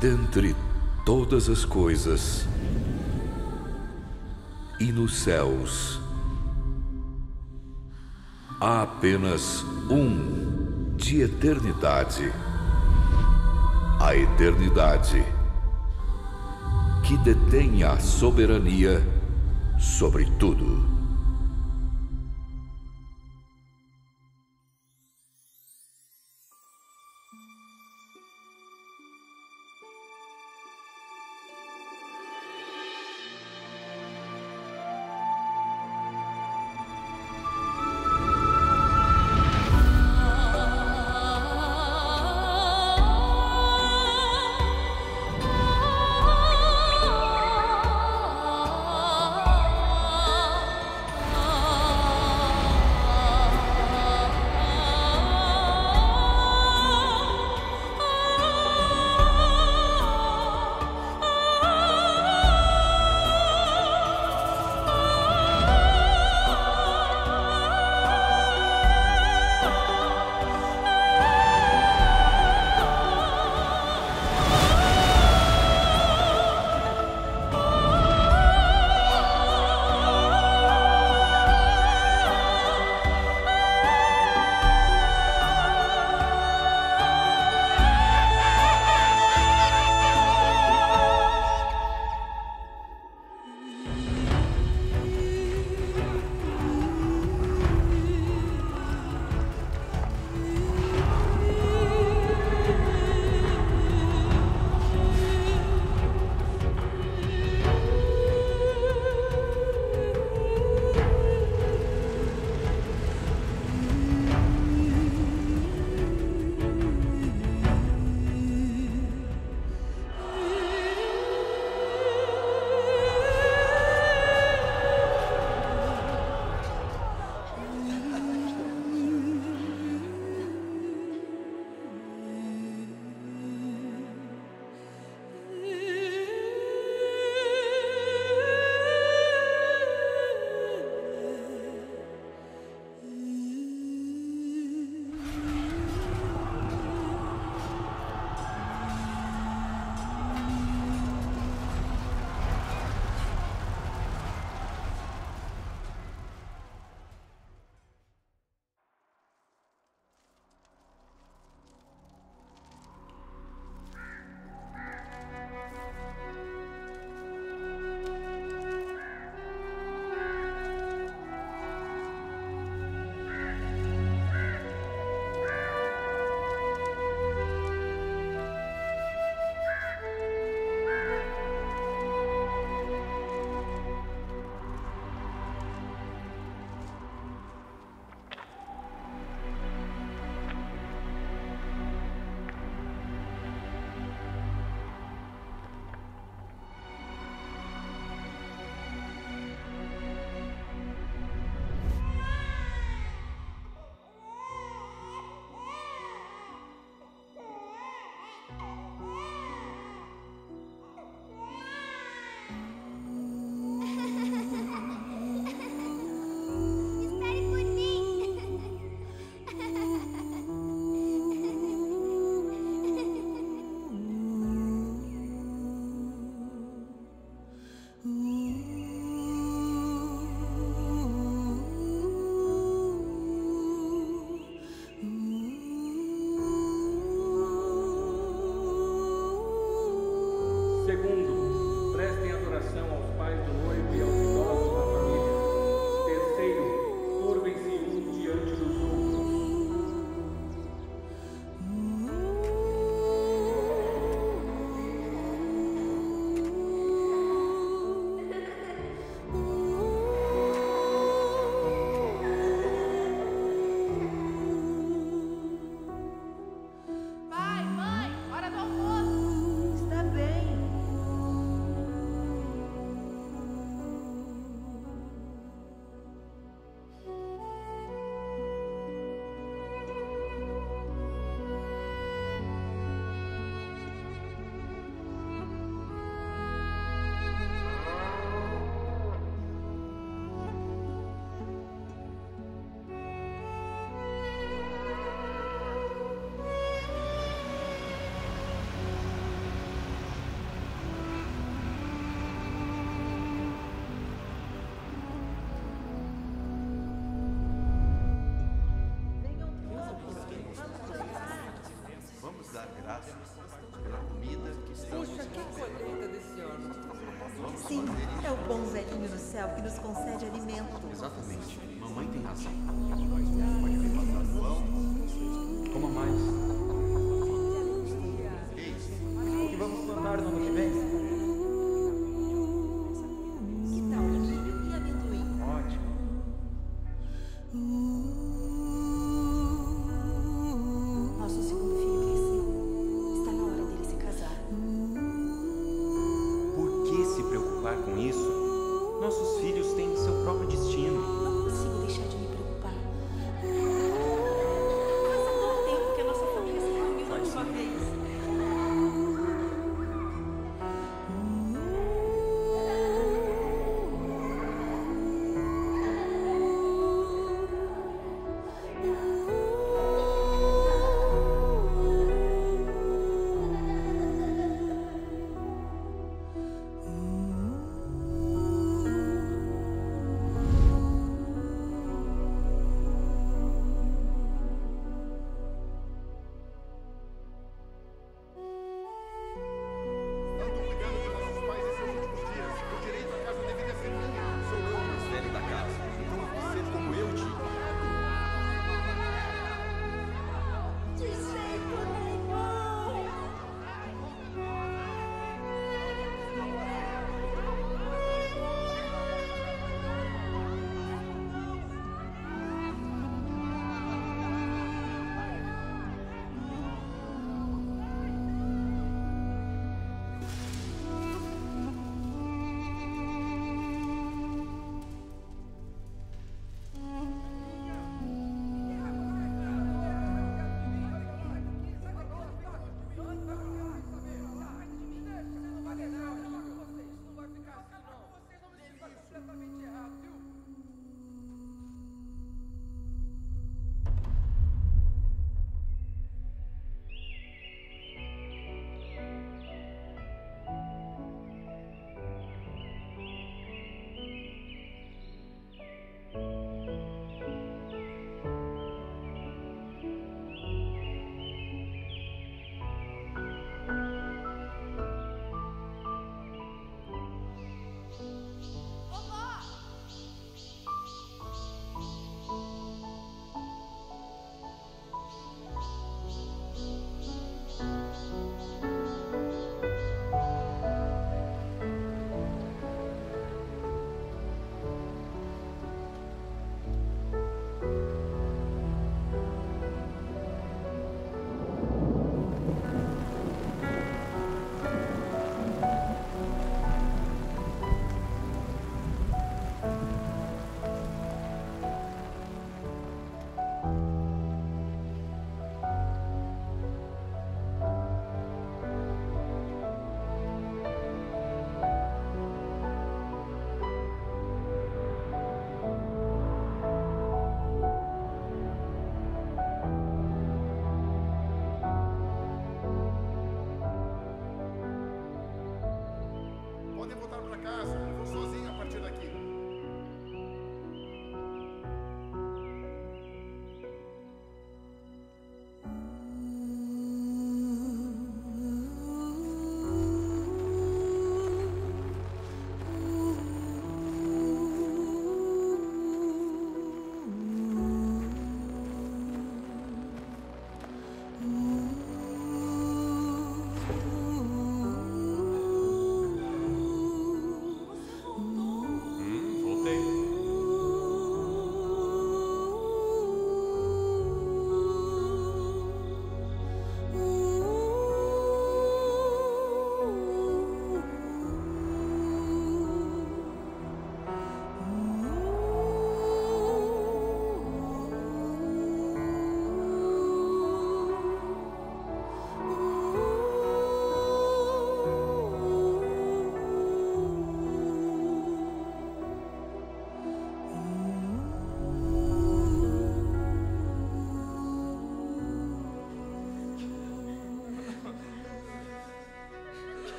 dentre todas as coisas e nos céus, há apenas um de eternidade, a eternidade, que detém a soberania sobre tudo. Sim, é o bom velhinho do céu que nos concede alimento. Exatamente. Mamãe tem razão. Coma mais. O que vamos plantar no ano que vem? Que tal milho e amendoim? Ótimo. Nosso segundo filho cresceu. Está na hora dele se casar. Por que se preocupar com isso? Nossos filhos têm seu próprio destino. Não consigo deixar de me preocupar. Faz tanto tempo que a nossa família se reuniu na última vez.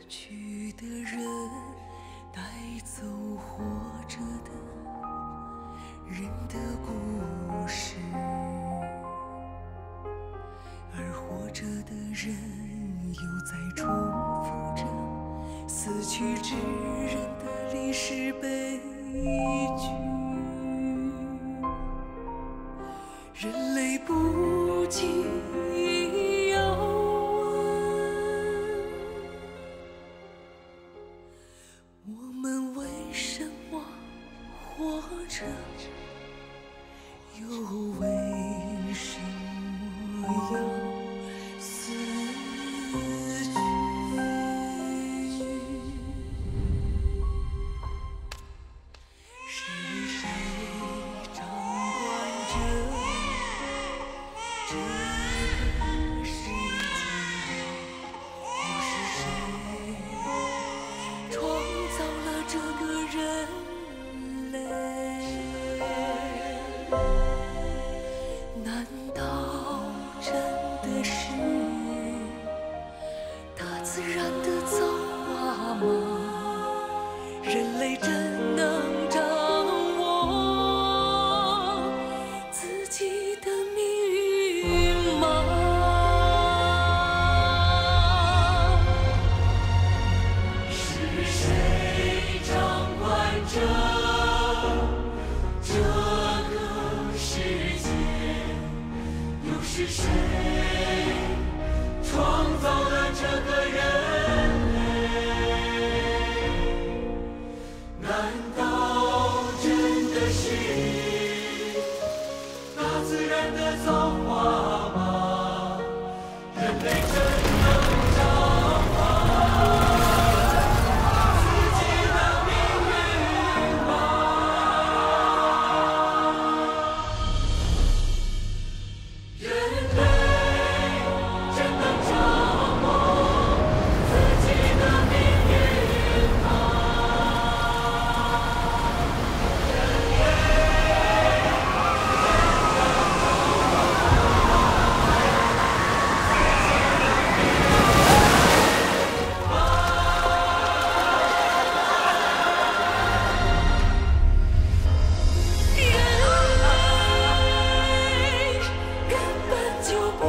去的人带走活着的人的故事，而活着的人又在重复着死去之人的历史悲剧。人类不禁要问，我们为什么活着，又为什么要死去？是谁掌管着这个世界？又是谁创造了这个人类？难道真的是大自然的造化吗？人类真能掌握自己的命运吗？是谁掌管着这个世界？又是谁创造了这个人类？难道真的是大自然的造化吗？人类真能掌握自己的命运吗？人类真能掌握自己的命运吗？根本就不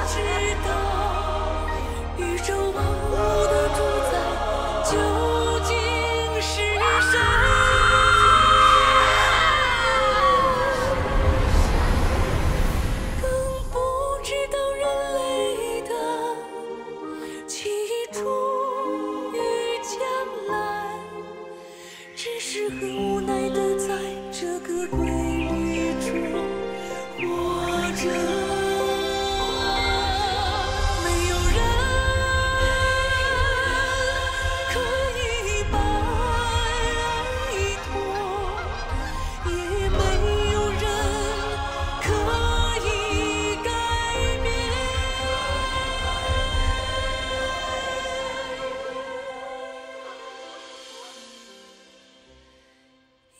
知道宇宙万物的主宰究竟是谁，更不知道人类的起初与将来，只是很无奈的在这个规律中活着。没有人可以摆脱，也没有人可以改变。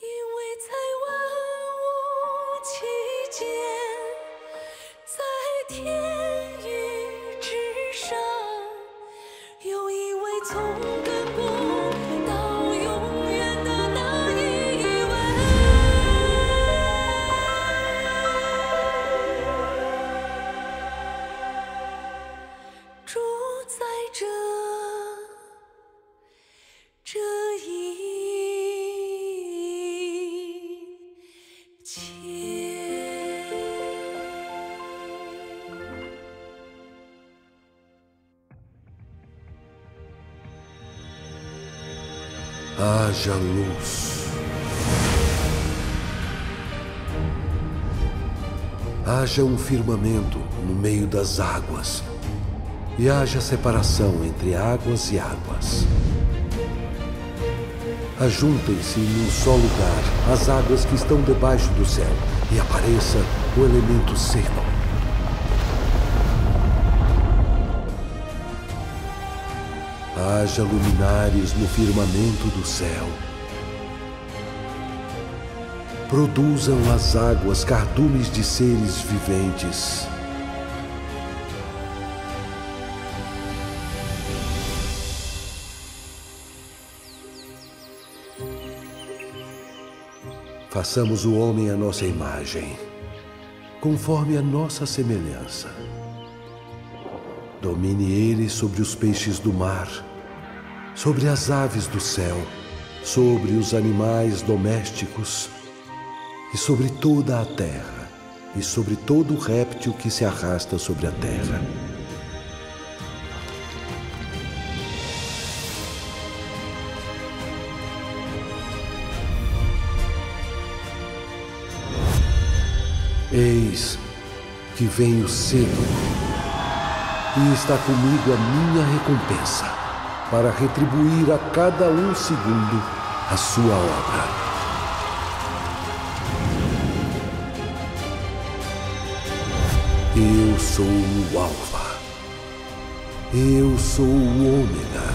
因为在万物期间，在天宇之上，有一位从亘古到永远的那一位，主宰着这一切。Haja luz. Haja firmamento no meio das águas, e haja separação entre águas e águas. Ajuntem-se em um só lugar as águas que estão debaixo do céu, e apareça o elemento seco. Haja luminares no firmamento do céu. Produzam as águas cardumes de seres viventes. Façamos o homem à nossa imagem, conforme a nossa semelhança. Domine ele sobre os peixes do mar, sobre as aves do céu, sobre os animais domésticos e sobre toda a terra, e sobre todo réptil que se arrasta sobre a terra. Eis que venho cedo, e está comigo a minha recompensa, para retribuir a cada um segundo a sua obra. Eu sou o Alfa, eu sou o Ômega,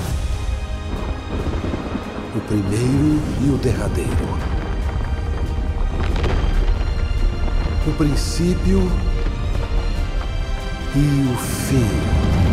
o primeiro e o derradeiro, o princípio e o fim.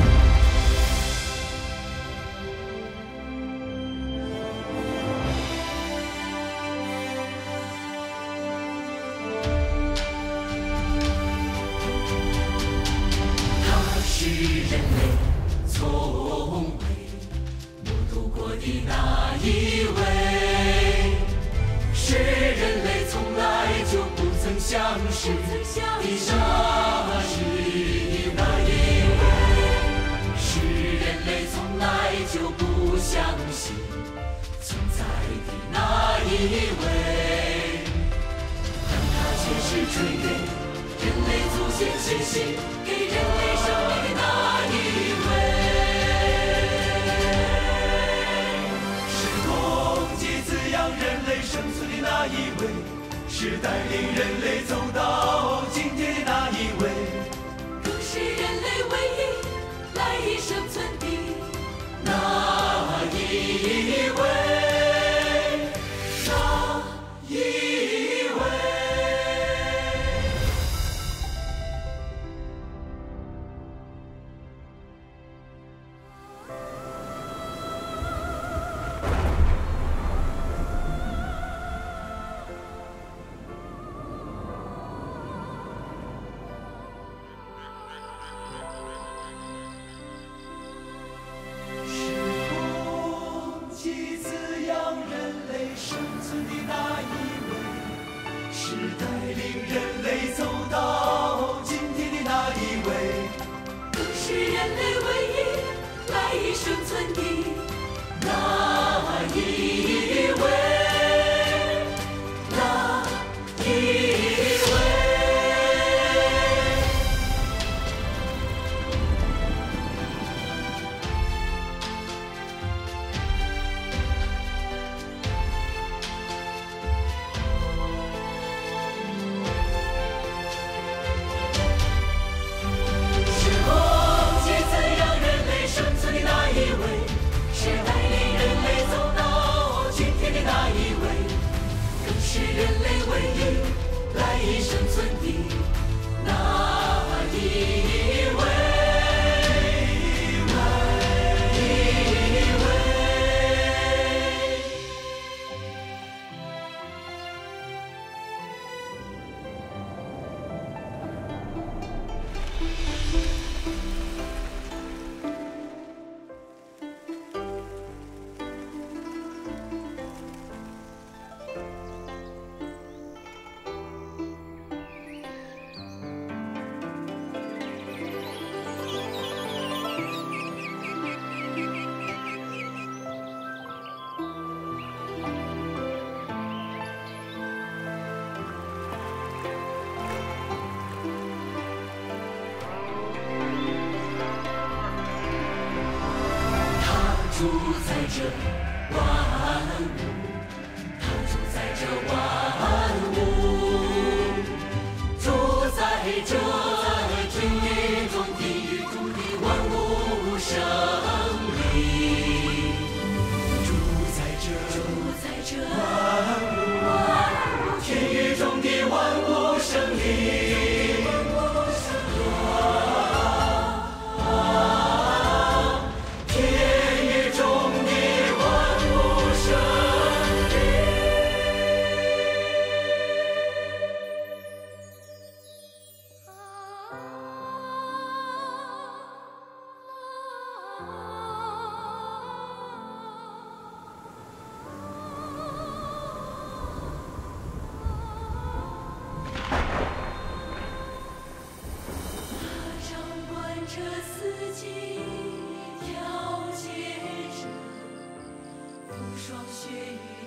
霜雪雨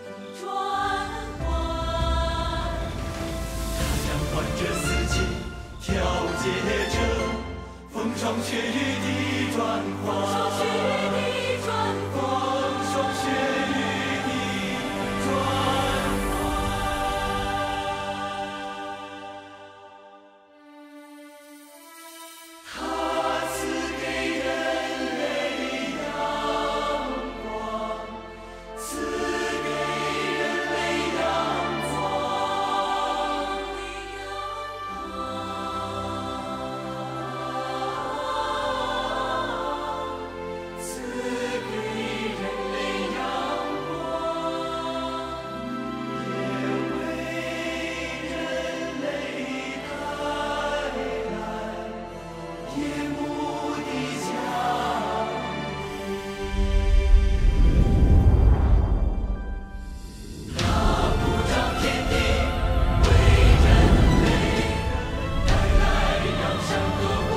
的转换，它将换着四季，调节着风霜雪雨的转换。风霜雪雨的转换。它赐给人类阳光，赐给人类阳光，赐给人类阳光，也为人类带来夜幕的降临。它铺张天地，为人类带来阳生和不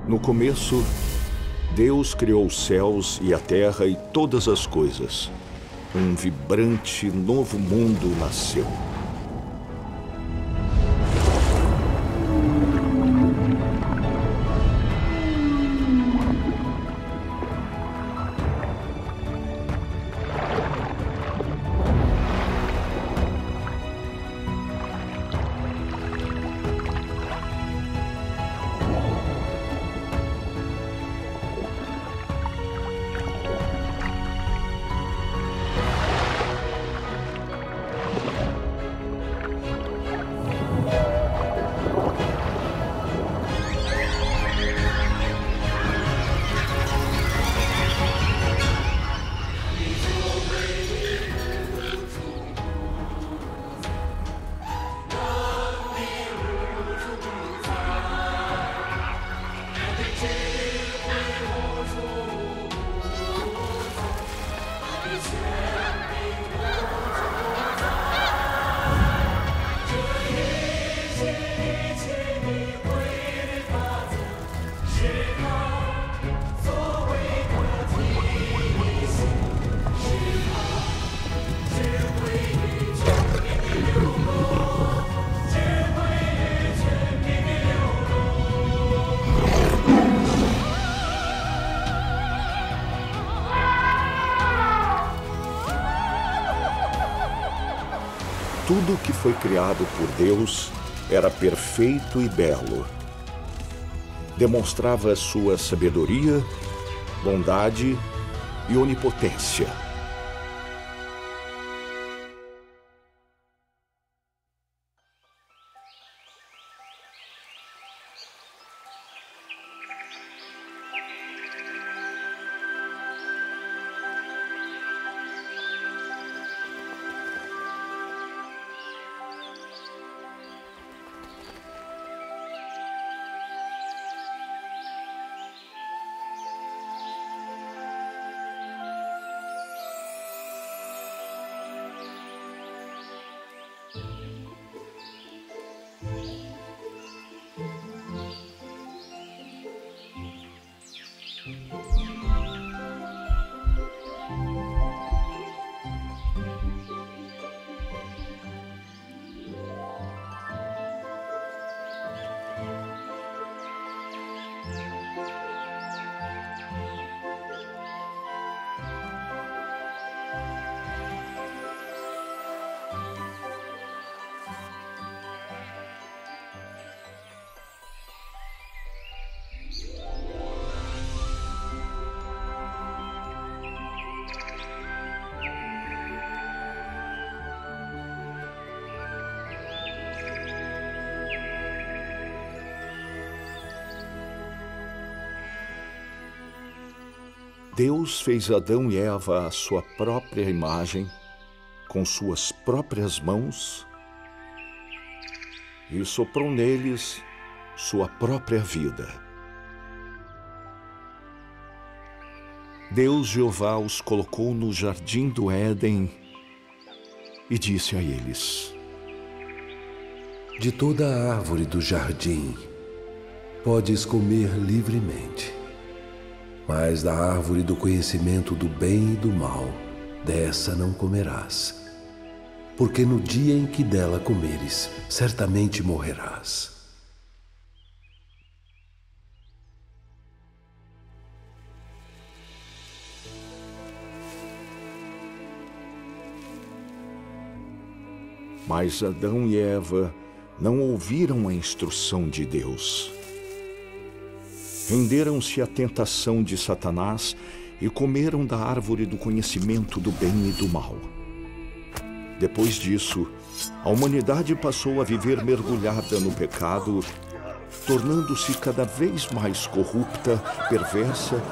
No começo, Deus criou os céus e a terra e todas as coisas. Um vibrante novo mundo nasceu. Tudo que foi criado por Deus era perfeito e belo. demonstrava sua sabedoria, bondade e onipotência. Deus fez Adão e Eva à sua própria imagem, com suas próprias mãos, e soprou neles sua própria vida. Deus Jeová os colocou no jardim do Éden e disse a eles: De toda a árvore do jardim podes comer livremente, mas da árvore do conhecimento do bem e do mal, dessa não comerás, porque no dia em que dela comeres, certamente morrerás. Mas Adão e Eva não ouviram a instrução de Deus. Renderam-se à tentação de Satanás e comeram da árvore do conhecimento do bem e do mal. Depois disso, a humanidade passou a viver mergulhada no pecado, tornando-se cada vez mais corrupta, perversa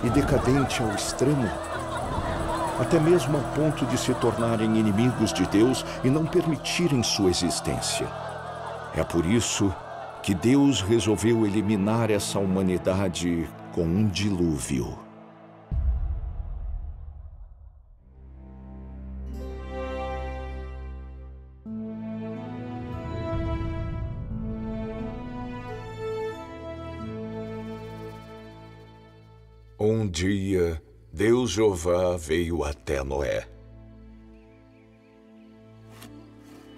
e decadente ao extremo, até mesmo ao ponto de se tornarem inimigos de Deus e não permitirem sua existência. É por isso que Deus resolveu eliminar essa humanidade com um dilúvio. Um dia, Deus Jeová veio até Noé.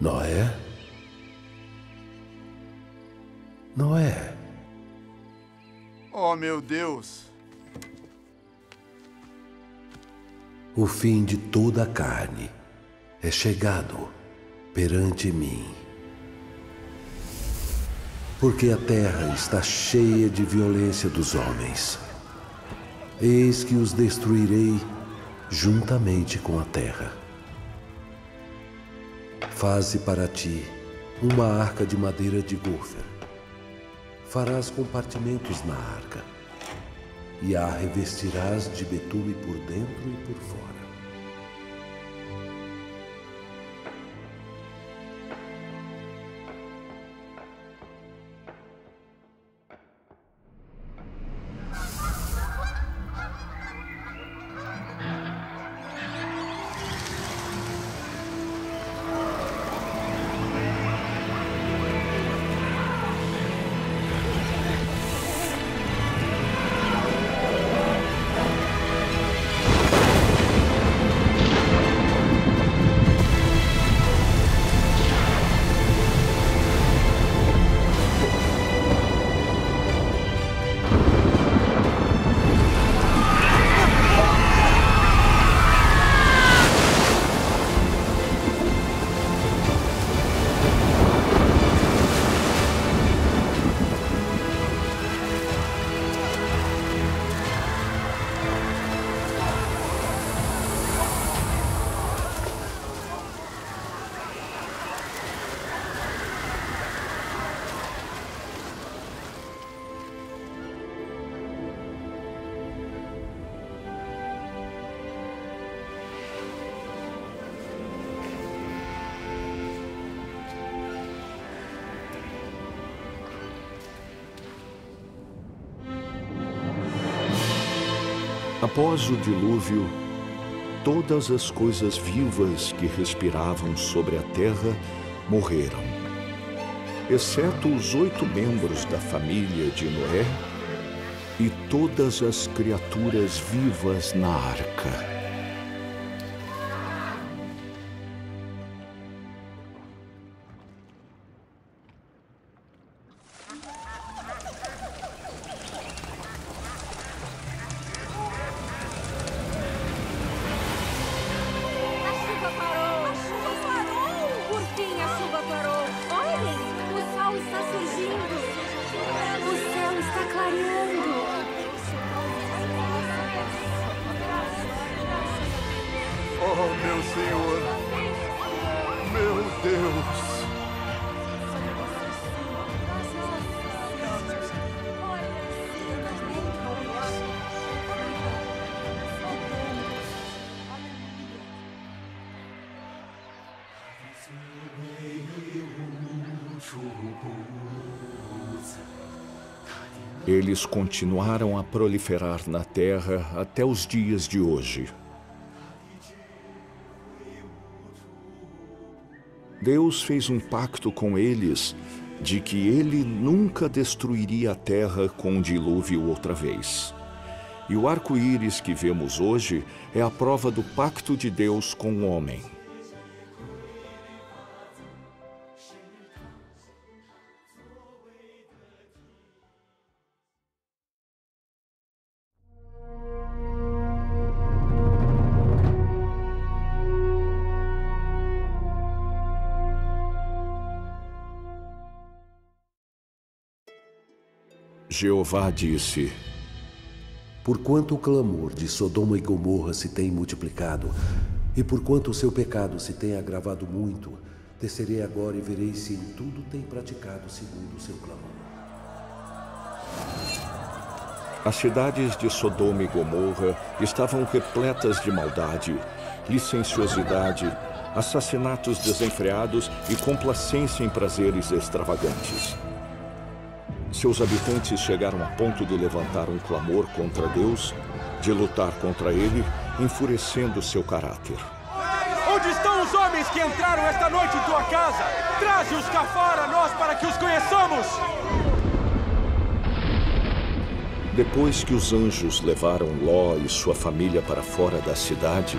Noé? Noé? Oh, meu Deus! O fim de toda a carne é chegado perante mim. Porque a terra está cheia de violência dos homens. Eis que os destruirei juntamente com a terra. Faze para ti uma arca de madeira de gofer. Farás compartimentos na arca, e a revestirás de betume por dentro e por fora. Após o dilúvio, todas as coisas vivas que respiravam sobre a terra morreram, exceto os 8 membros da família de Noé e todas as criaturas vivas na arca. Oh, meu Senhor, meu Deus. Eles continuaram a proliferar na terra até os dias de hoje. Deus fez um pacto com eles de que ele nunca destruiria a terra com um dilúvio outra vez. E o arco-íris que vemos hoje é a prova do pacto de Deus com o homem. Jeová disse: Porquanto o clamor de Sodoma e Gomorra se tem multiplicado, e porquanto o seu pecado se tem agravado muito, descerei agora e verei se em tudo tem praticado segundo o seu clamor. As cidades de Sodoma e Gomorra estavam repletas de maldade, licenciosidade, assassinatos desenfreados e complacência em prazeres extravagantes. Seus habitantes chegaram a ponto de levantar um clamor contra Deus, de lutar contra ele, enfurecendo seu caráter. Onde estão os homens que entraram esta noite em tua casa? Traze-os cá fora a nós para que os conheçamos! Depois que os anjos levaram Ló e sua família para fora da cidade,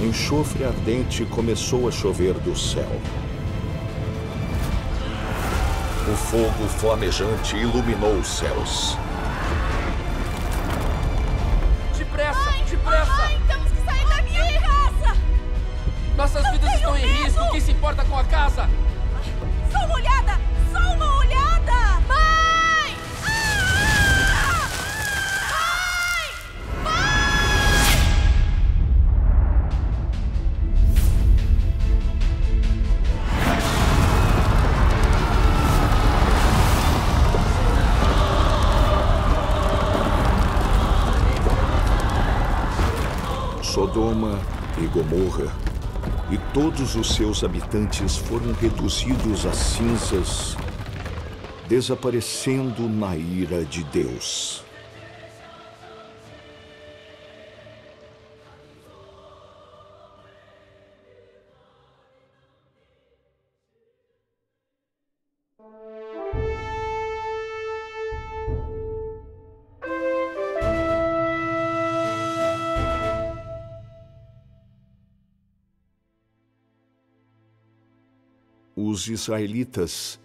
enxofre ardente começou a chover do céu. O fogo flamejante iluminou os céus. Depressa, depressa! Mãe, temos que sair da minha casa! Nossas vidas estão em risco. Quem se importa com a casa? Só uma olhada! Só uma olhada! Mãe! Mãe! Mãe! Sodoma e Gomorra e todos os seus habitantes foram reduzidos a cinzas, desaparecendo na ira de Deus. Os israelitas,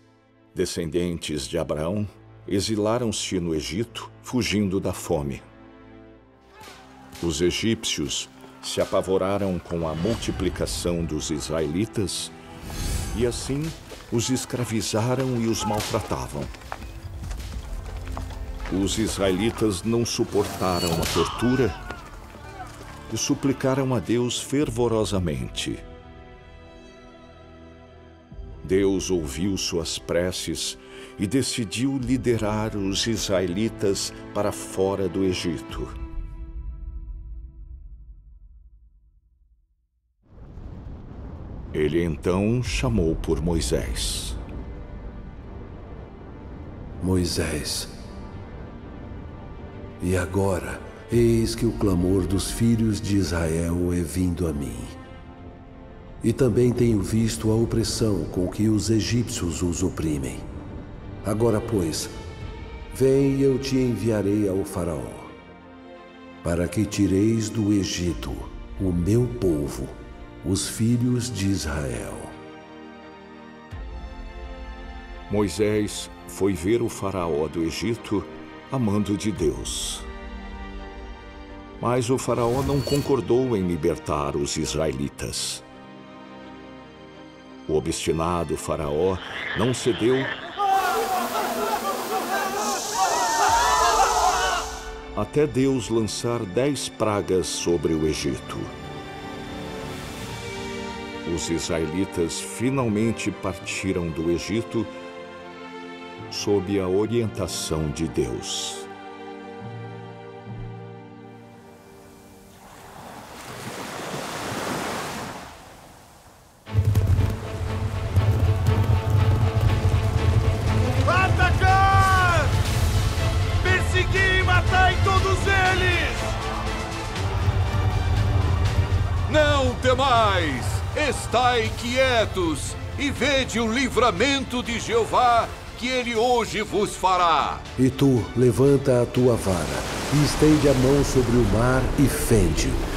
descendentes de Abraão, exilaram-se no Egito, fugindo da fome. Os egípcios se apavoraram com a multiplicação dos israelitas e assim os escravizaram e os maltratavam. Os israelitas não suportaram a tortura e suplicaram a Deus fervorosamente. Deus ouviu suas preces e decidiu liderar os israelitas para fora do Egito. Ele então chamou por Moisés. Moisés, e agora Eis que o clamor dos filhos de Israel é vindo a mim. E também tenho visto a opressão com que os egípcios os oprimem. Agora, pois, vem e eu te enviarei ao faraó, para que tireis do Egito o meu povo, os filhos de Israel. Moisés foi ver o faraó do Egito a mando de Deus. Mas o faraó não concordou em libertar os israelitas. O obstinado faraó não cedeu até Deus lançar 10 pragas sobre o Egito. Os israelitas finalmente partiram do Egito sob a orientação de Deus. Atacar! Perseguir e matar todos eles! Não temais! Estai quietos e vede o livramento de Jeová que ele hoje vos fará. E tu, levanta a tua vara e estende a mão sobre o mar e fende-o.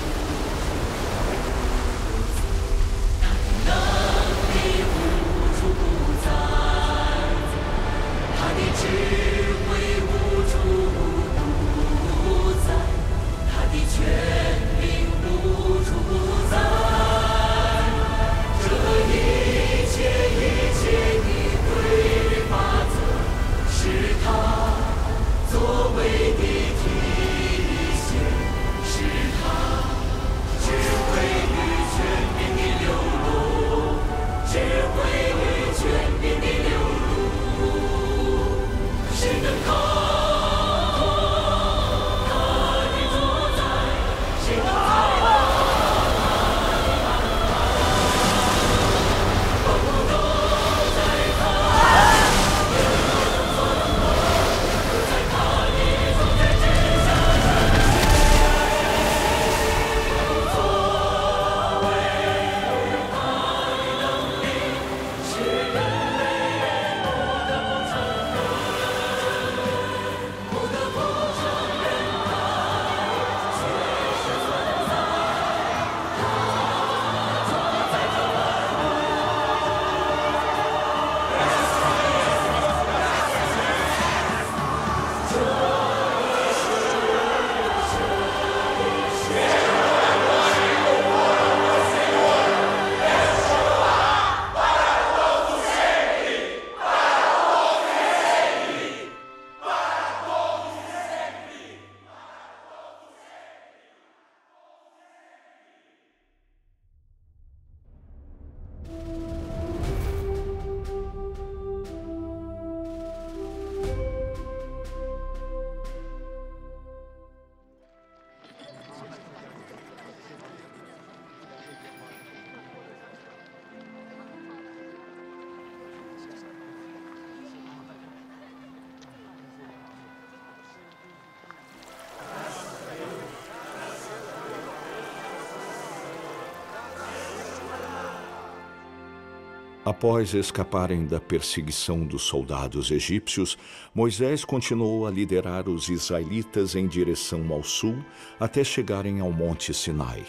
Após escaparem da perseguição dos soldados egípcios, Moisés continuou a liderar os israelitas em direção ao sul até chegarem ao Monte Sinai.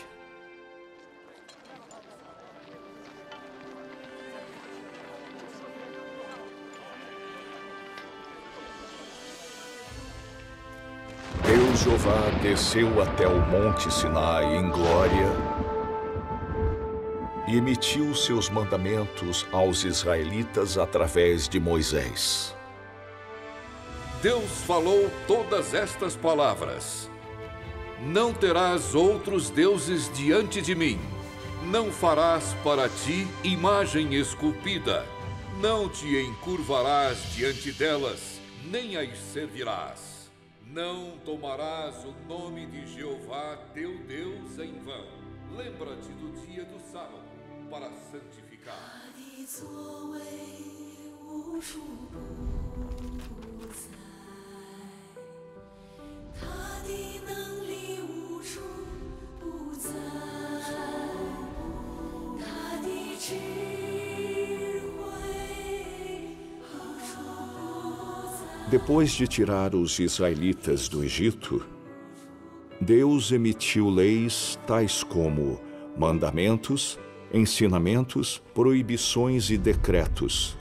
Deus Jeová desceu até o Monte Sinai em glória e emitiu seus mandamentos aos israelitas através de Moisés. Deus falou todas estas palavras. Não terás outros deuses diante de mim. Não farás para ti imagem esculpida. Não te encurvarás diante delas, nem as servirás. Não tomarás o nome de Jeová, teu Deus, em vão. Lembra-te do dia do sábado para santificar.他的能力 Depois de tirar os israelitas do Egito, Deus emitiu leis tais como mandamentos, ensinamentos, proibições e decretos.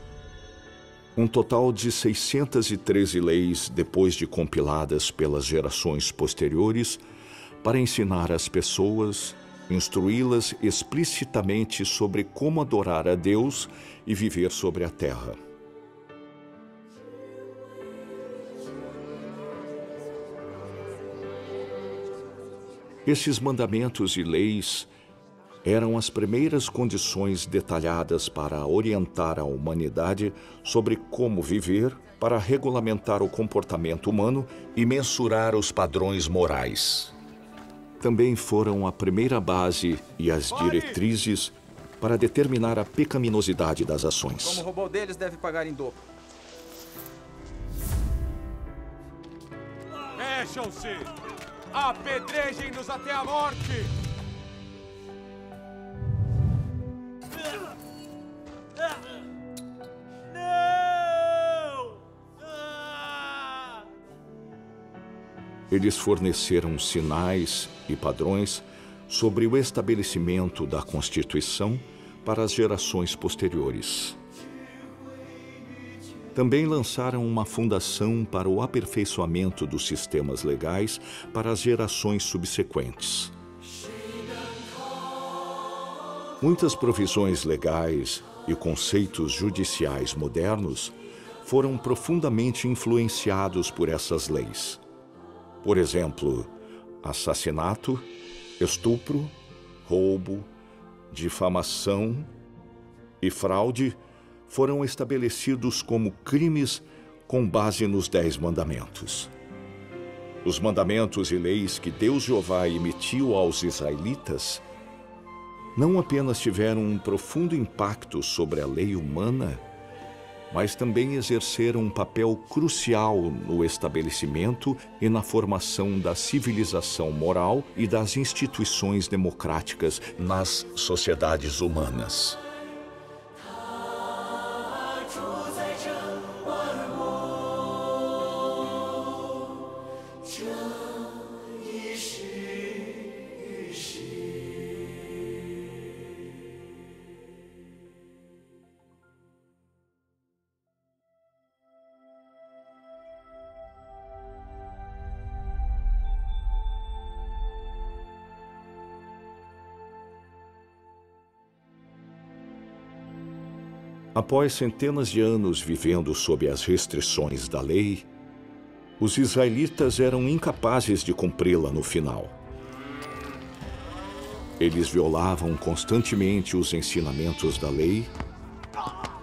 Um total de 613 leis, depois de compiladas pelas gerações posteriores, para ensinar as pessoas, instruí-las explicitamente sobre como adorar a Deus e viver sobre a terra. Esses mandamentos e leis eram as primeiras condições detalhadas para orientar a humanidade sobre como viver, para regulamentar o comportamento humano e mensurar os padrões morais. Também foram a primeira base e as diretrizes para determinar a pecaminosidade das ações. Como roubou deles, deve pagar em dobro. Mexam-se! Apedrejem-nos até a morte! Não! Eles forneceram sinais e padrões sobre o estabelecimento da Constituição para as gerações posteriores. Também lançaram uma fundação para o aperfeiçoamento dos sistemas legais para as gerações subsequentes. Muitas provisões legais e conceitos judiciais modernos foram profundamente influenciados por essas leis. Por exemplo, assassinato, estupro, roubo, difamação e fraude foram estabelecidos como crimes com base nos 10 mandamentos. Os mandamentos e leis que Deus Jeová emitiu aos israelitas não apenas tiveram um profundo impacto sobre a lei humana, mas também exerceram um papel crucial no estabelecimento e na formação da civilização moral e das instituições democráticas nas sociedades humanas. Após centenas de anos vivendo sob as restrições da lei, os israelitas eram incapazes de cumpri-la no final. Eles violavam constantemente os ensinamentos da lei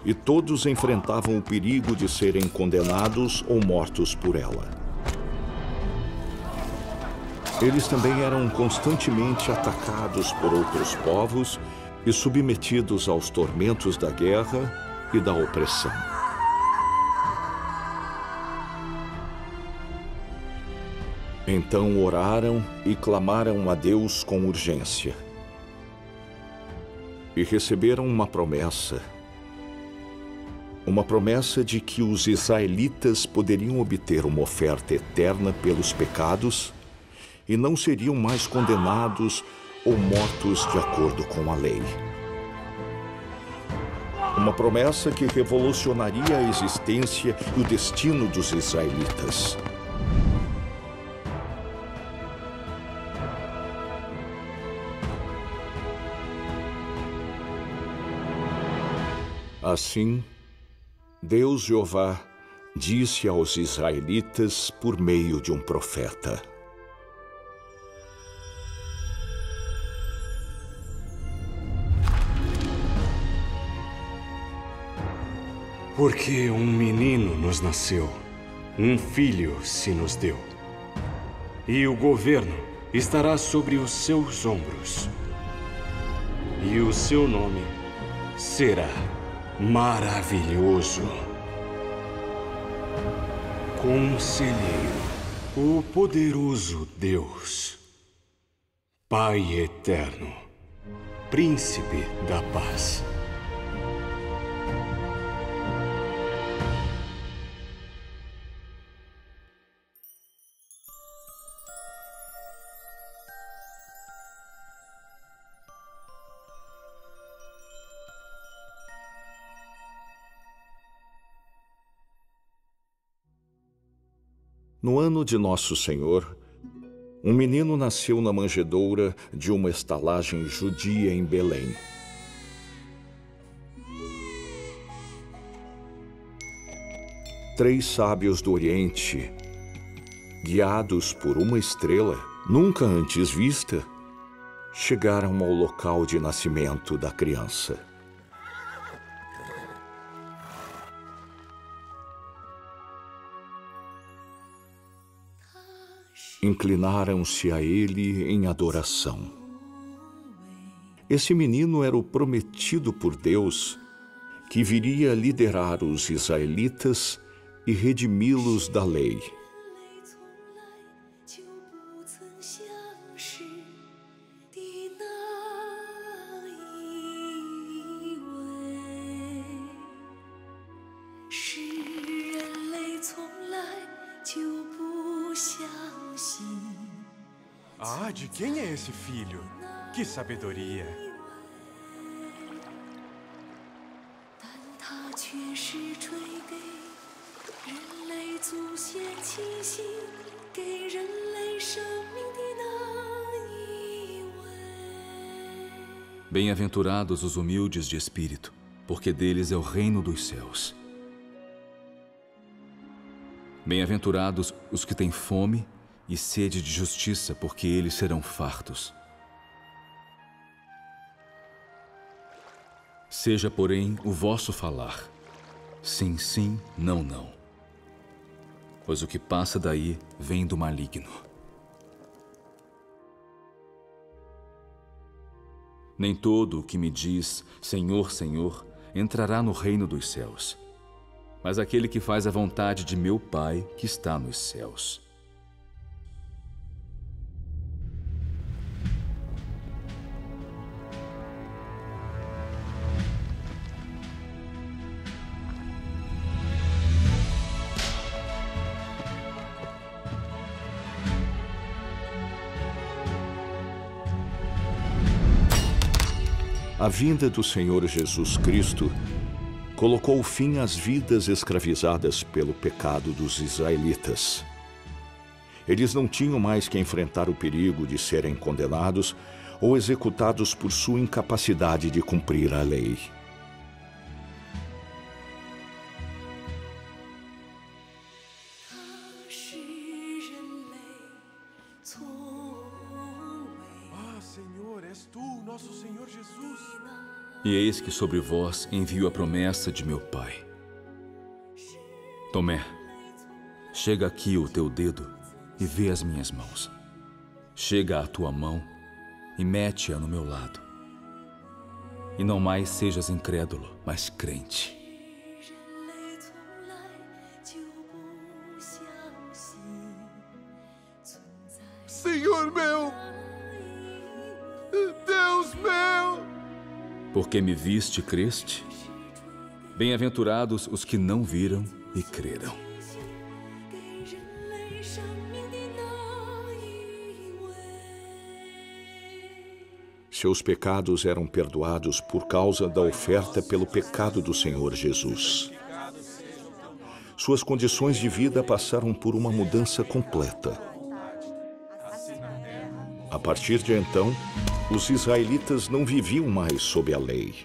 e todos enfrentavam o perigo de serem condenados ou mortos por ela. Eles também eram constantemente atacados por outros povos e submetidos aos tormentos da guerra e da opressão. Então oraram e clamaram a Deus com urgência. E receberam uma promessa de que os israelitas poderiam obter uma oferta eterna pelos pecados e não seriam mais condenados ou mortos de acordo com a lei. Uma promessa que revolucionaria a existência e o destino dos israelitas. Assim, Deus Jeová disse aos israelitas por meio de um profeta: Porque um menino nos nasceu, um filho se nos deu, e o governo estará sobre os seus ombros. E o seu nome será Maravilhoso, Conselheiro, o Poderoso Deus, Pai Eterno, Príncipe da Paz. No ano de Nosso Senhor, um menino nasceu na manjedoura de uma estalagem judia em Belém. Três sábios do Oriente, guiados por uma estrela nunca antes vista, chegaram ao local de nascimento da criança. Inclinaram-se a ele em adoração. Esse menino era o prometido por Deus, que viria liderar os israelitas e redimi-los da lei. Ah, de quem é esse filho? Que sabedoria! Bem-aventurados os humildes de espírito, porque deles é o reino dos céus. Bem-aventurados os que têm fome e sede de justiça, porque eles serão fartos. Seja, porém, o vosso falar, sim, sim, não, não. Pois o que passa daí vem do maligno. Nem todo o que me diz, Senhor, Senhor, entrará no reino dos céus, mas aquele que faz a vontade de meu Pai que está nos céus. A vinda do Senhor Jesus Cristo colocou fim às vidas escravizadas pelo pecado dos israelitas. Eles não tinham mais que enfrentar o perigo de serem condenados ou executados por sua incapacidade de cumprir a lei. E eis que sobre vós envio a promessa de meu Pai. Tomé, chega aqui o teu dedo e vê as minhas mãos. Chega a tua mão e mete-a no meu lado. E não mais sejas incrédulo, mas crente. Senhor meu! Deus meu! Porque me viste e creste? Bem-aventurados os que não viram e creram. Seus pecados eram perdoados por causa da oferta pelo pecado do Senhor Jesus. Suas condições de vida passaram por uma mudança completa. A partir de então, os israelitas não viviam mais sob a lei.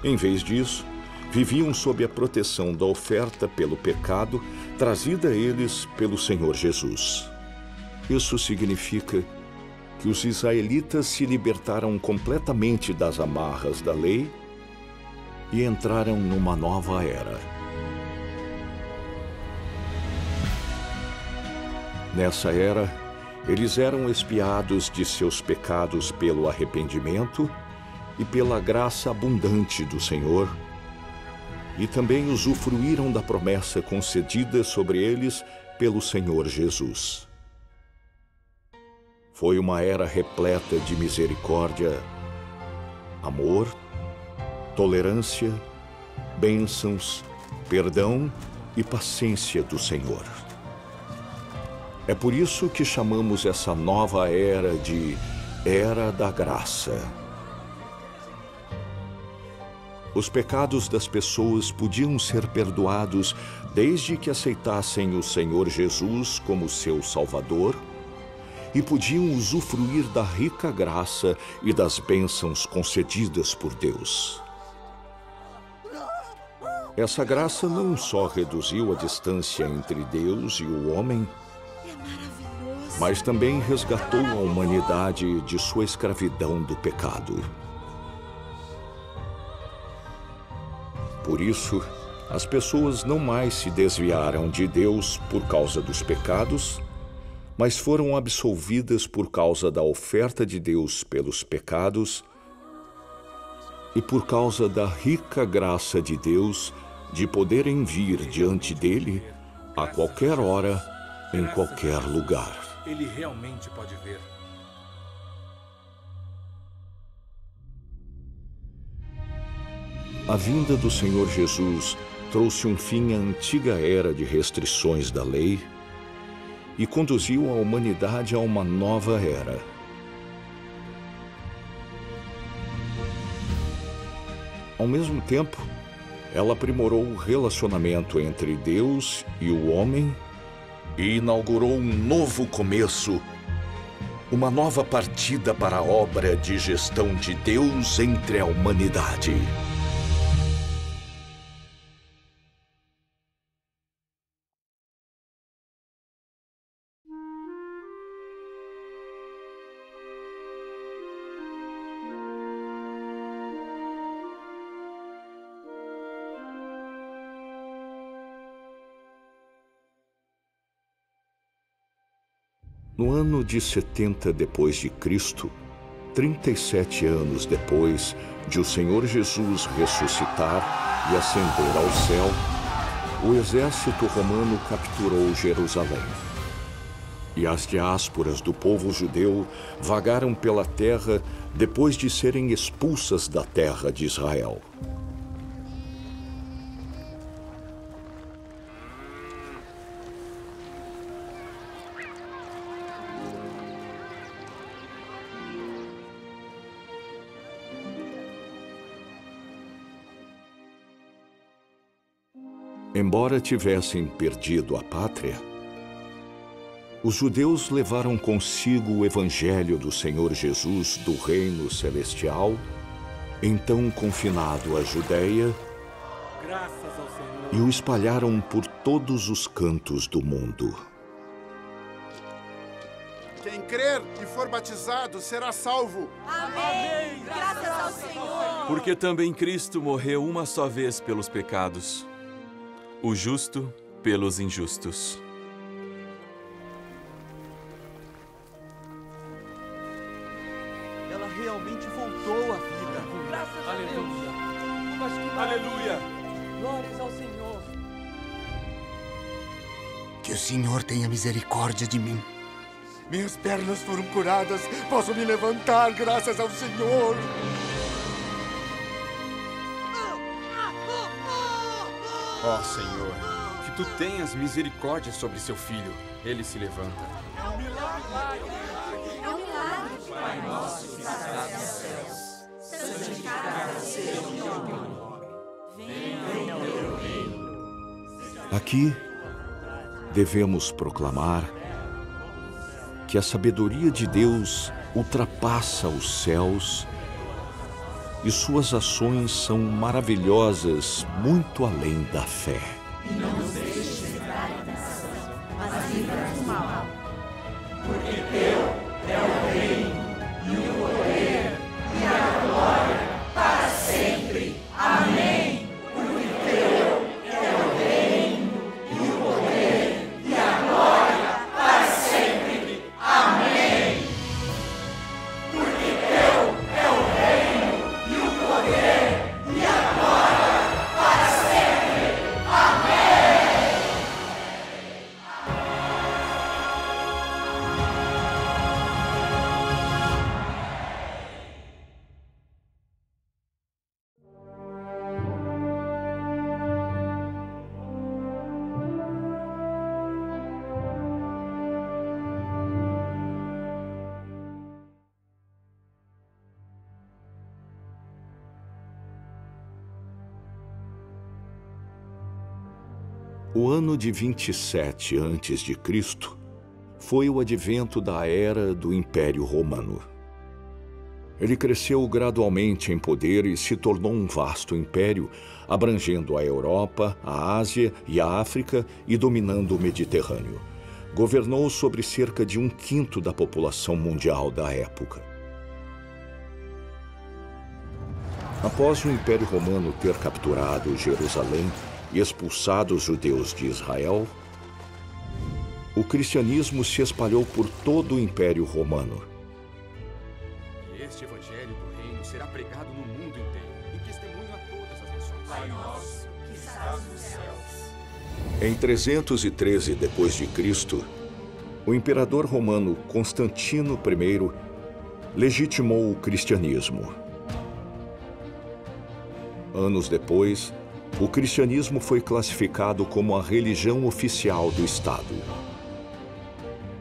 Em vez disso, viviam sob a proteção da oferta pelo pecado trazida a eles pelo Senhor Jesus. Isso significa que os israelitas se libertaram completamente das amarras da lei e entraram numa nova era. Nessa era, eles eram expiados de seus pecados pelo arrependimento e pela graça abundante do Senhor, e também usufruíram da promessa concedida sobre eles pelo Senhor Jesus. Foi uma era repleta de misericórdia, amor, tolerância, bênçãos, perdão e paciência do Senhor. É por isso que chamamos essa nova era de Era da Graça. Os pecados das pessoas podiam ser perdoados desde que aceitassem o Senhor Jesus como seu Salvador e podiam usufruir da rica graça e das bênçãos concedidas por Deus. Essa graça não só reduziu a distância entre Deus e o homem, mas também resgatou a humanidade de sua escravidão do pecado. Por isso, as pessoas não mais se desviaram de Deus por causa dos pecados, mas foram absolvidas por causa da oferta de Deus pelos pecados e por causa da rica graça de Deus de poderem vir diante dele a qualquer hora, em qualquer lugar. Ele realmente pode ver. A vinda do Senhor Jesus trouxe um fim à antiga era de restrições da lei e conduziu a humanidade a uma nova era. Ao mesmo tempo, ela aprimorou o relacionamento entre Deus e o homem e inaugurou um novo começo, uma nova partida para a obra de gestão de Deus entre a humanidade. No ano de 70 depois de Cristo, 37 anos depois de o Senhor Jesus ressuscitar e ascender ao céu, o exército romano capturou Jerusalém. E as diásporas do povo judeu vagaram pela terra depois de serem expulsas da terra de Israel. Embora tivessem perdido a pátria, os judeus levaram consigo o evangelho do Senhor Jesus do reino celestial, então confinado à Judéia, e o espalharam por todos os cantos do mundo. Quem crer e for batizado será salvo. Amém! Graças ao Senhor! Porque também Cristo morreu uma só vez pelos pecados, o justo pelos injustos. Ela realmente voltou à vida. Graças a Deus. Mas que Aleluia. Glórias ao Senhor. Que o Senhor tenha misericórdia de mim. Minhas pernas foram curadas. Posso me levantar graças ao Senhor. Ó Senhor, que tu tenhas misericórdia sobre seu filho. Ele se levanta. É um milagre. Pai nosso que estás nos céus, santificado seja o teu nome. Venha o teu reino. Aqui devemos proclamar que a sabedoria de Deus ultrapassa os céus e suas ações são maravilhosas, muito além da fé. E não nos deixes entrar em tentação, mas livra-nos do mal. Porque teu é o reino, e o poder, e a glória, para sempre. Amém. Porque teu é o reino, e o poder, e a glória, para sempre. Amém. Porque teu é o reino, e o poder, e a glória, para sempre. Amém. O ano de 27 a.C. foi o advento da era do Império Romano. Ele cresceu gradualmente em poder e se tornou um vasto império, abrangendo a Europa, a Ásia e a África e dominando o Mediterrâneo. Governou sobre cerca de 1/5 da população mundial da época. Após o Império Romano ter capturado Jerusalém e expulsado os judeus de Israel, o cristianismo se espalhou por todo o Império Romano. E este evangelho do reino será pregado no mundo inteiro, em testemunho a todas as nações. Pai nosso, que estás nos céus. Em 313 d.C., o imperador romano Constantino I legitimou o cristianismo. Anos depois, o cristianismo foi classificado como a religião oficial do Estado.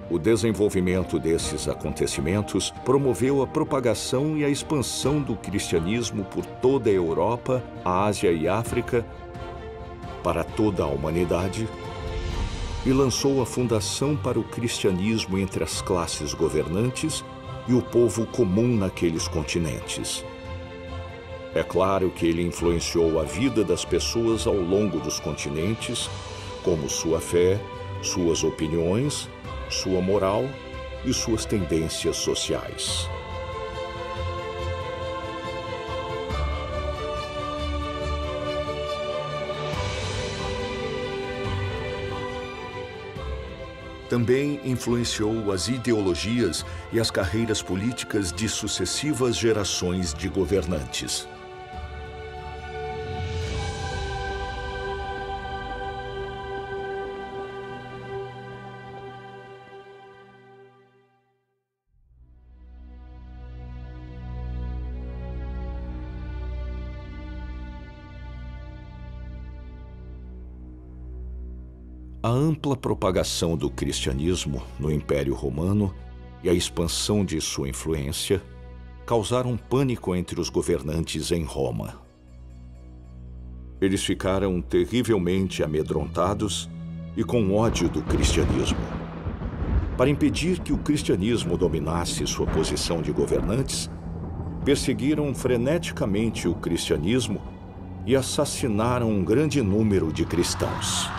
O desenvolvimento desses acontecimentos promoveu a propagação e a expansão do cristianismo por toda a Europa, a Ásia e a África, para toda a humanidade, e lançou a fundação para o cristianismo entre as classes governantes e o povo comum naqueles continentes. É claro que ele influenciou a vida das pessoas ao longo dos continentes, como sua fé, suas opiniões, sua moral e suas tendências sociais. Também influenciou as ideologias e as carreiras políticas de sucessivas gerações de governantes. A ampla propagação do cristianismo no Império Romano e a expansão de sua influência causaram pânico entre os governantes em Roma. Eles ficaram terrivelmente amedrontados e com ódio do cristianismo. Para impedir que o cristianismo dominasse sua posição de governantes, perseguiram freneticamente o cristianismo e assassinaram um grande número de cristãos.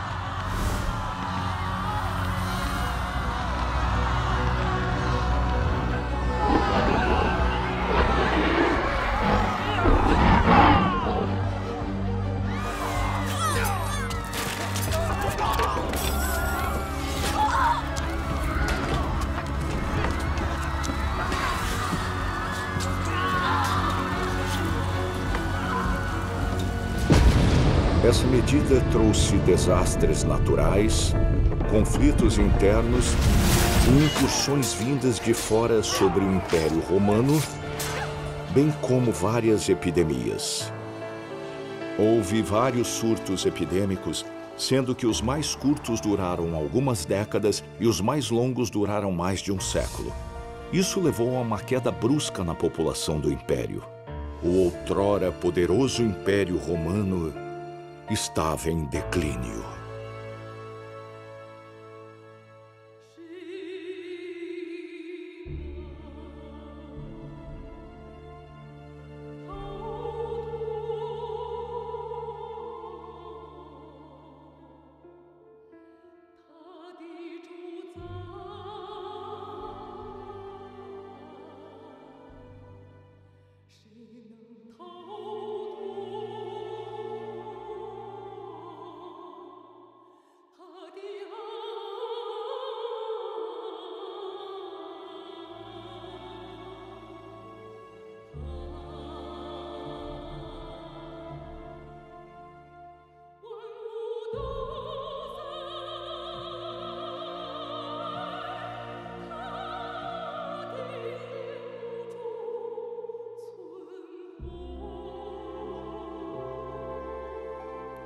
Essa medida trouxe desastres naturais, conflitos internos e incursões vindas de fora sobre o Império Romano, bem como várias epidemias. Houve vários surtos epidêmicos, sendo que os mais curtos duraram algumas décadas e os mais longos duraram mais de um século. Isso levou a uma queda brusca na população do Império. O outrora poderoso Império Romano estava em declínio.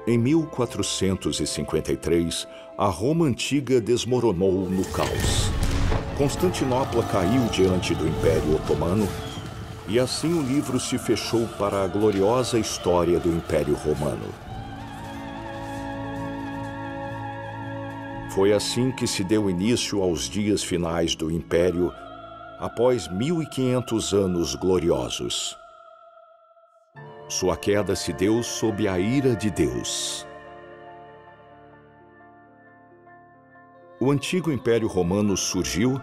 Em 1453, a Roma antiga desmoronou no caos. Constantinopla caiu diante do Império Otomano e assim o livro se fechou para a gloriosa história do Império Romano. Foi assim que se deu início aos dias finais do Império, após 1500 anos gloriosos. Sua queda se deu sob a ira de Deus. O antigo Império Romano surgiu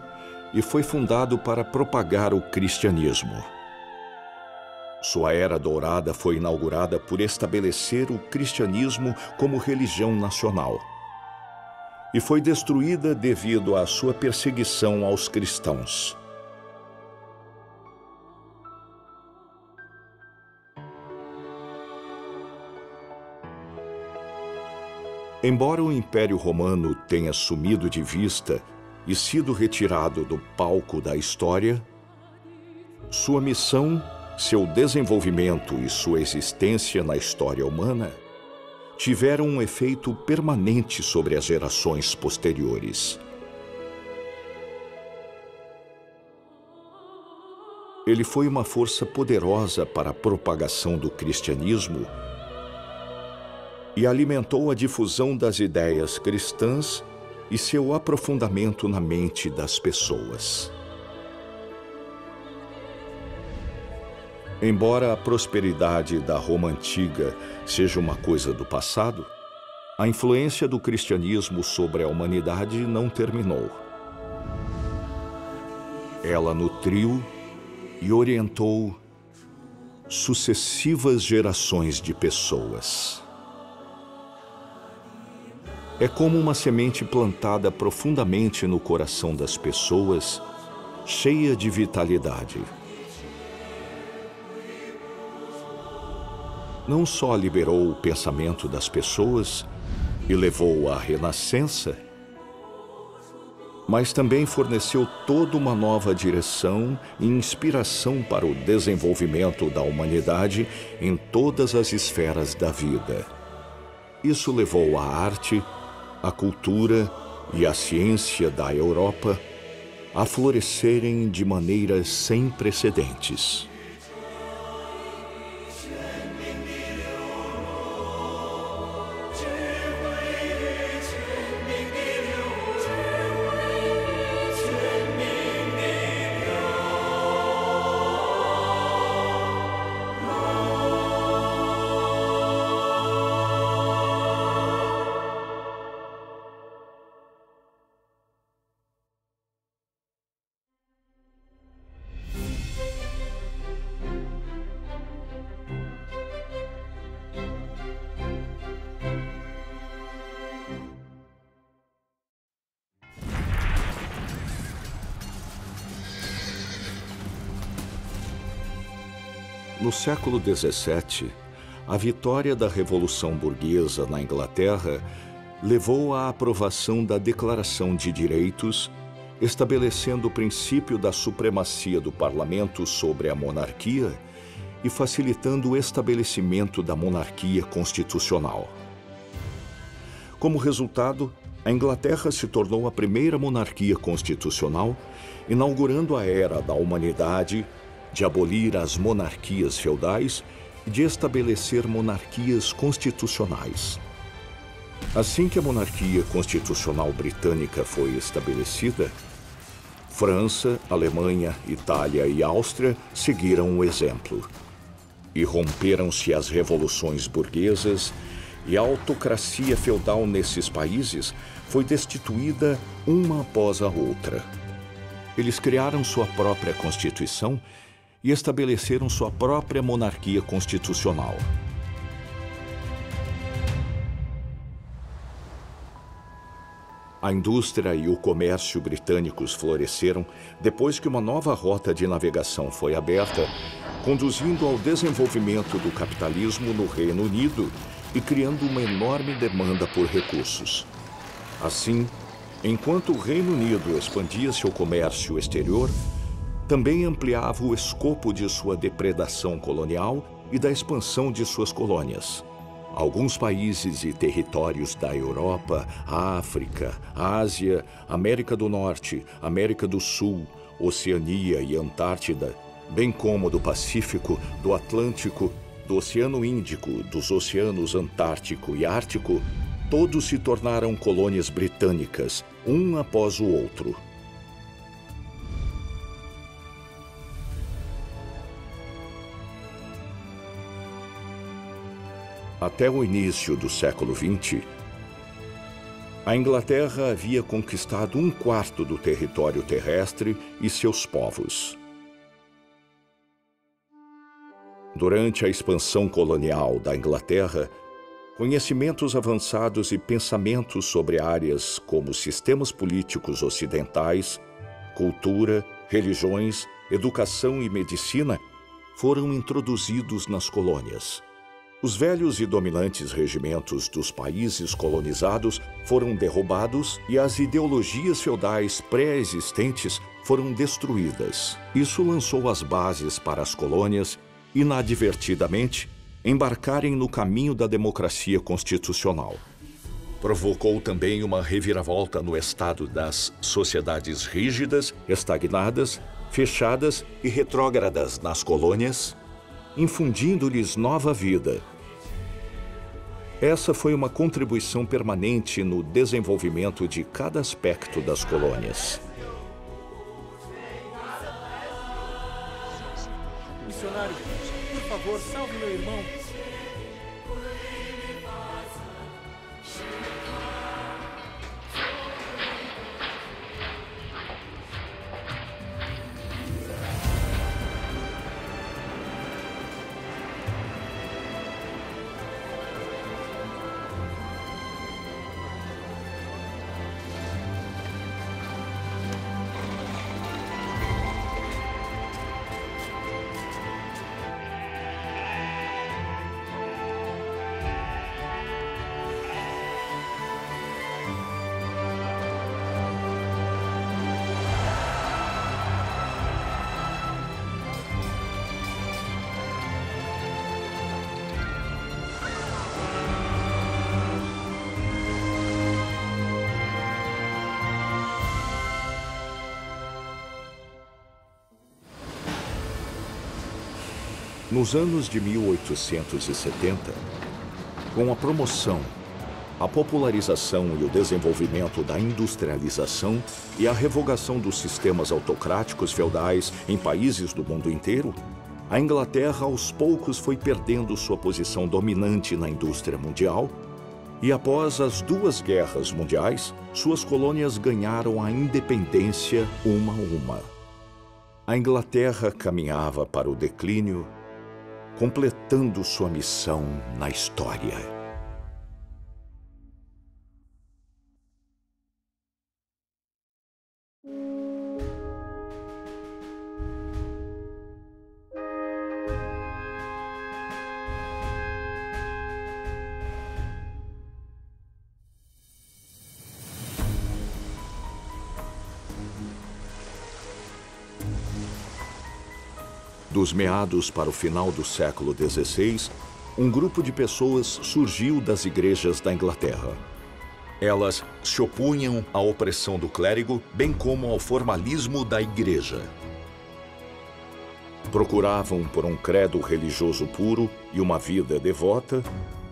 e foi fundado para propagar o cristianismo. Sua era dourada foi inaugurada por estabelecer o cristianismo como religião nacional. E foi destruída devido à sua perseguição aos cristãos. Embora o Império Romano tenha sumido de vista e sido retirado do palco da história, sua missão, seu desenvolvimento e sua existência na história humana tiveram um efeito permanente sobre as gerações posteriores. Ele foi uma força poderosa para a propagação do cristianismo e alimentou a difusão das ideias cristãs e seu aprofundamento na mente das pessoas. Embora a prosperidade da Roma antiga seja uma coisa do passado, a influência do cristianismo sobre a humanidade não terminou. Ela nutriu e orientou sucessivas gerações de pessoas. É como uma semente plantada profundamente no coração das pessoas, cheia de vitalidade. Não só liberou o pensamento das pessoas e levou à renascença, mas também forneceu toda uma nova direção e inspiração para o desenvolvimento da humanidade em todas as esferas da vida. Isso levou a arte, a cultura e a ciência da Europa a florescerem de maneiras sem precedentes. No século XVII, a vitória da Revolução Burguesa na Inglaterra levou à aprovação da Declaração de Direitos, estabelecendo o princípio da supremacia do parlamento sobre a monarquia e facilitando o estabelecimento da monarquia constitucional. Como resultado, a Inglaterra se tornou a primeira monarquia constitucional, inaugurando a era da humanidade de abolir as monarquias feudais e de estabelecer monarquias constitucionais. Assim que a monarquia constitucional britânica foi estabelecida, França, Alemanha, Itália e Áustria seguiram o exemplo. E romperam-se as revoluções burguesas e a autocracia feudal nesses países foi destituída uma após a outra. Eles criaram sua própria Constituição e estabeleceram sua própria monarquia constitucional. A indústria e o comércio britânicos floresceram depois que uma nova rota de navegação foi aberta, conduzindo ao desenvolvimento do capitalismo no Reino Unido e criando uma enorme demanda por recursos. Assim, enquanto o Reino Unido expandia seu comércio exterior, também ampliava o escopo de sua depredação colonial e da expansão de suas colônias. Alguns países e territórios da Europa, África, Ásia, América do Norte, América do Sul, Oceania e Antártida, bem como do Pacífico, do Atlântico, do Oceano Índico, dos oceanos Antártico e Ártico, todos se tornaram colônias britânicas, um após o outro. Até o início do século XX, a Inglaterra havia conquistado 1/4 do território terrestre e seus povos. Durante a expansão colonial da Inglaterra, conhecimentos avançados e pensamentos sobre áreas como sistemas políticos ocidentais, cultura, religiões, educação e medicina foram introduzidos nas colônias. Os velhos e dominantes regimentos dos países colonizados foram derrubados e as ideologias feudais pré-existentes foram destruídas. Isso lançou as bases para as colônias, inadvertidamente, embarcarem no caminho da democracia constitucional. Provocou também uma reviravolta no estado das sociedades rígidas, estagnadas, fechadas e retrógradas nas colônias, infundindo-lhes nova vida. Essa foi uma contribuição permanente no desenvolvimento de cada aspecto das colônias. Missionário, por favor, salve meu irmão. Nos anos de 1870, com a promoção, a popularização e o desenvolvimento da industrialização e a revogação dos sistemas autocráticos feudais em países do mundo inteiro, a Inglaterra aos poucos foi perdendo sua posição dominante na indústria mundial e após as 2 guerras mundiais, suas colônias ganharam a independência uma a uma. A Inglaterra caminhava para o declínio, completando sua missão na história. Dos meados para o final do século XVI, um grupo de pessoas surgiu das igrejas da Inglaterra. Elas se opunham à opressão do clérigo, bem como ao formalismo da igreja. Procuravam por um credo religioso puro e uma vida devota,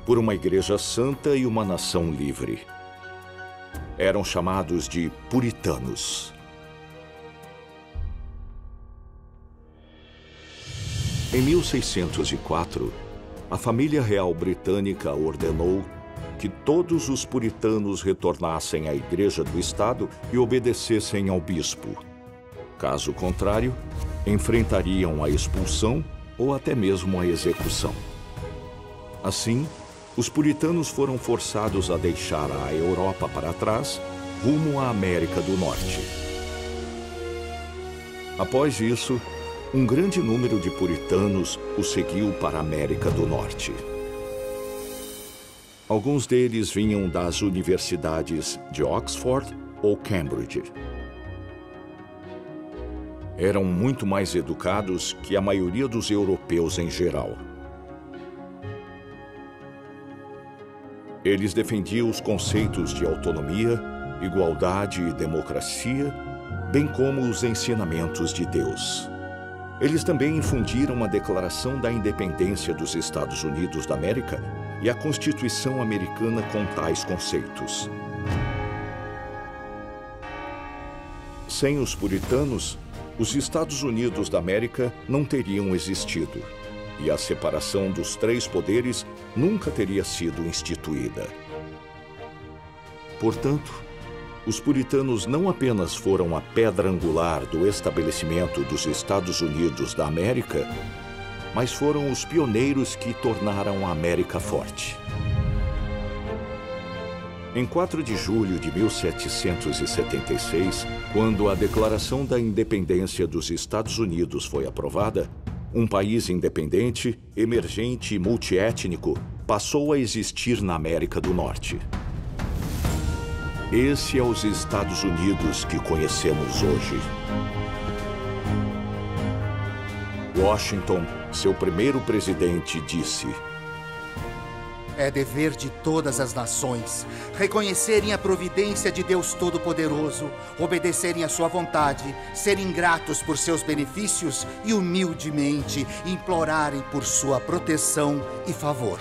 por uma igreja santa e uma nação livre. Eram chamados de puritanos. Em 1604, a família real britânica ordenou que todos os puritanos retornassem à Igreja do Estado e obedecessem ao bispo. Caso contrário, enfrentariam a expulsão ou até mesmo a execução. Assim, os puritanos foram forçados a deixar a Europa para trás, rumo à América do Norte. Após isso, um grande número de puritanos os seguiu para a América do Norte. Alguns deles vinham das universidades de Oxford ou Cambridge. Eram muito mais educados que a maioria dos europeus em geral. Eles defendiam os conceitos de autonomia, igualdade e democracia, bem como os ensinamentos de Deus. Eles também infundiram a Declaração da Independência dos Estados Unidos da América, e a Constituição americana com tais conceitos. Sem os puritanos, os Estados Unidos da América não teriam existido, e a separação dos três poderes nunca teria sido instituída. Portanto, os puritanos não apenas foram a pedra angular do estabelecimento dos Estados Unidos da América, mas foram os pioneiros que tornaram a América forte. Em 4 de julho de 1776, quando a Declaração da Independência dos Estados Unidos foi aprovada, um país independente, emergente e multiétnico passou a existir na América do Norte. Esse é os Estados Unidos que conhecemos hoje. Washington, seu primeiro presidente, disse: é dever de todas as nações reconhecerem a providência de Deus Todo-Poderoso, obedecerem à sua vontade, serem gratos por seus benefícios e humildemente implorarem por sua proteção e favor.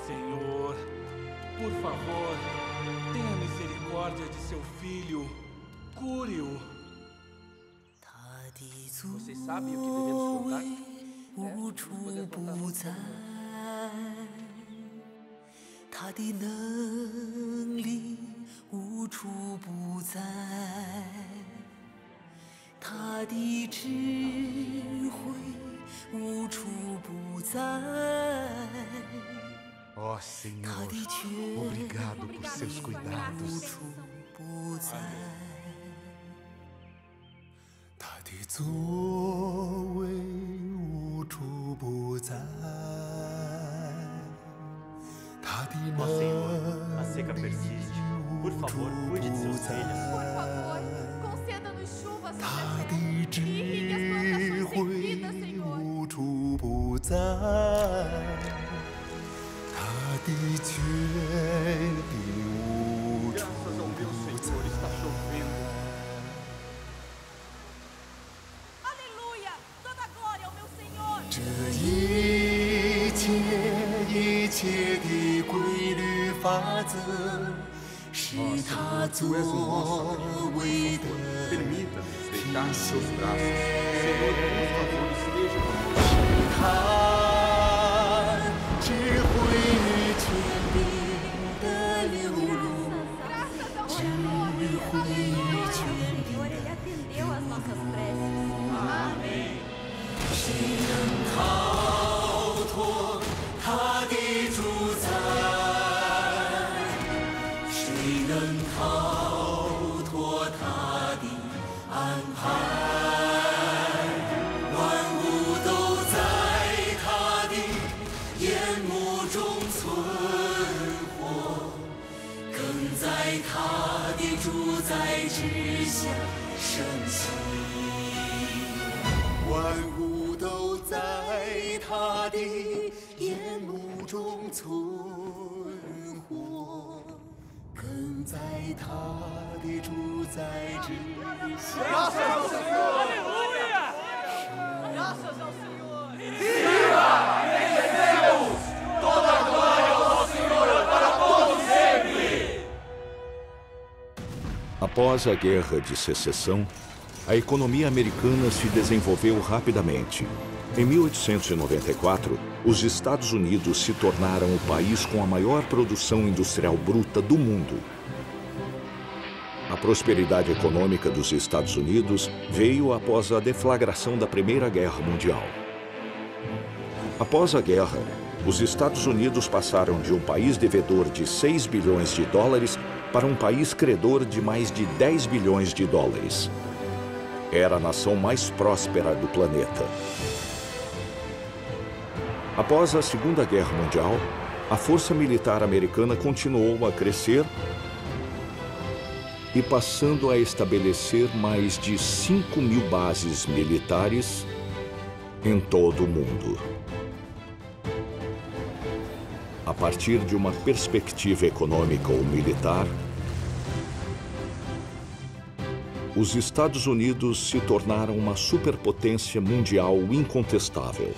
Senhor, por favor, tenha misericórdia de seu filho. Cure-o. Vocês sabem o que devemos contar? 无处不在，他的能力无处不在，他的智慧无处不在。 Ó Senhor, obrigado por seus cuidados. 他的作为无处不在，他的能力 A seca persiste. Por favor, cuide de seus filhos. Por favor, conceda-nos chuva sobre 他 a 的 terra 智 e irrigue as plantações sem vida, 慧 Senhor. 无处不在，他的权柄无处 Graças ao meu 不在。 Senhor, está chovendo. Aleluia! Toda glória ao meu Senhor! 这一切的规律法则，是他作为的 Permita-nos deitar nos seus braços. Senhor, por favor, esteja conosco. 他智慧与权柄的流露，智慧与权柄 Senhor, Ele atendeu às nossas preces. Amém. 谁能逃脱他的主宰？谁能逃脱他的安排？万物都在他的眼目中存活，更在他的主宰之下升起。万物都在他的眼目中存活，更在他的主宰之下。 Graças ao Senhor! Aleluia! Graças ao Senhor! Viva! Vencemos! Toda a glória ao nosso Senhor para todos sempre! Após a Guerra de Secessão, a economia americana se desenvolveu rapidamente. Em 1894, os Estados Unidos se tornaram o país com a maior produção industrial bruta do mundo. A prosperidade econômica dos Estados Unidos veio após a deflagração da Primeira Guerra Mundial. Após a guerra, os Estados Unidos passaram de um país devedor de 6 bilhões de dólares para um país credor de mais de 10 bilhões de dólares. Era a nação mais próspera do planeta. Após a Segunda Guerra Mundial, a força militar americana continuou a crescer e passando a estabelecer mais de 5.000 bases militares em todo o mundo. A partir de uma perspectiva econômica ou militar, os Estados Unidos se tornaram uma superpotência mundial incontestável.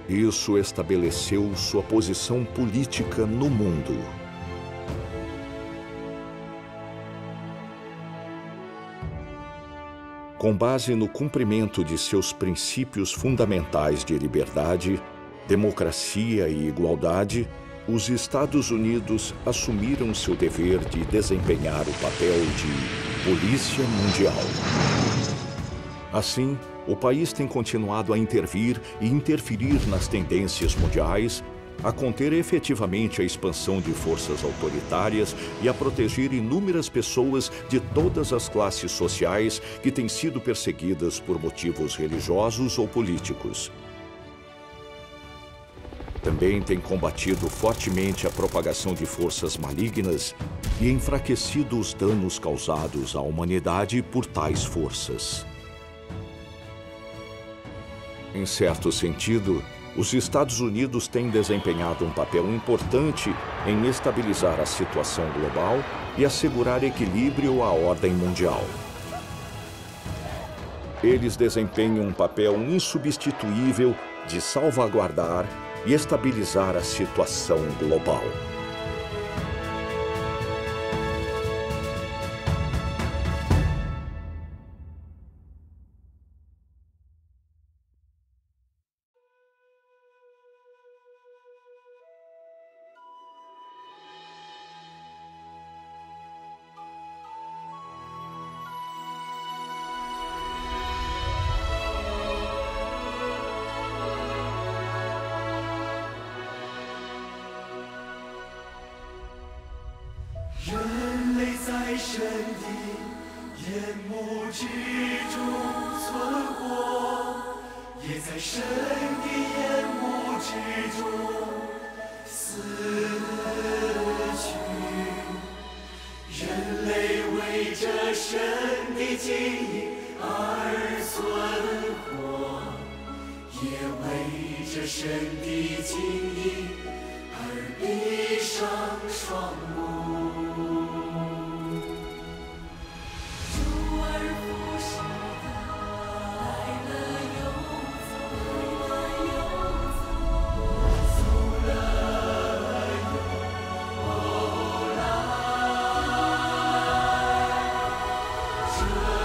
Isso estabeleceu sua posição política no mundo. Com base no cumprimento de seus princípios fundamentais de liberdade, democracia e igualdade, os Estados Unidos assumiram seu dever de desempenhar o papel de polícia mundial. Assim, o país tem continuado a intervir e interferir nas tendências mundiais, a conter efetivamente a expansão de forças autoritárias e a proteger inúmeras pessoas de todas as classes sociais que têm sido perseguidas por motivos religiosos ou políticos. Também tem combatido fortemente a propagação de forças malignas e enfraquecido os danos causados à humanidade por tais forças. Em certo sentido, os Estados Unidos têm desempenhado um papel importante em estabilizar a situação global e assegurar equilíbrio à ordem mundial. Eles desempenham um papel insubstituível de salvaguardar e estabilizar a situação global.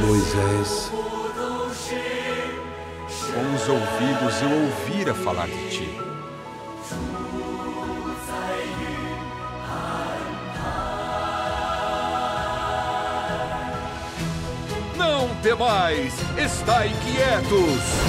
Moisés, com os ouvidos eu ouvira falar de ti. Não temais, estai quietos!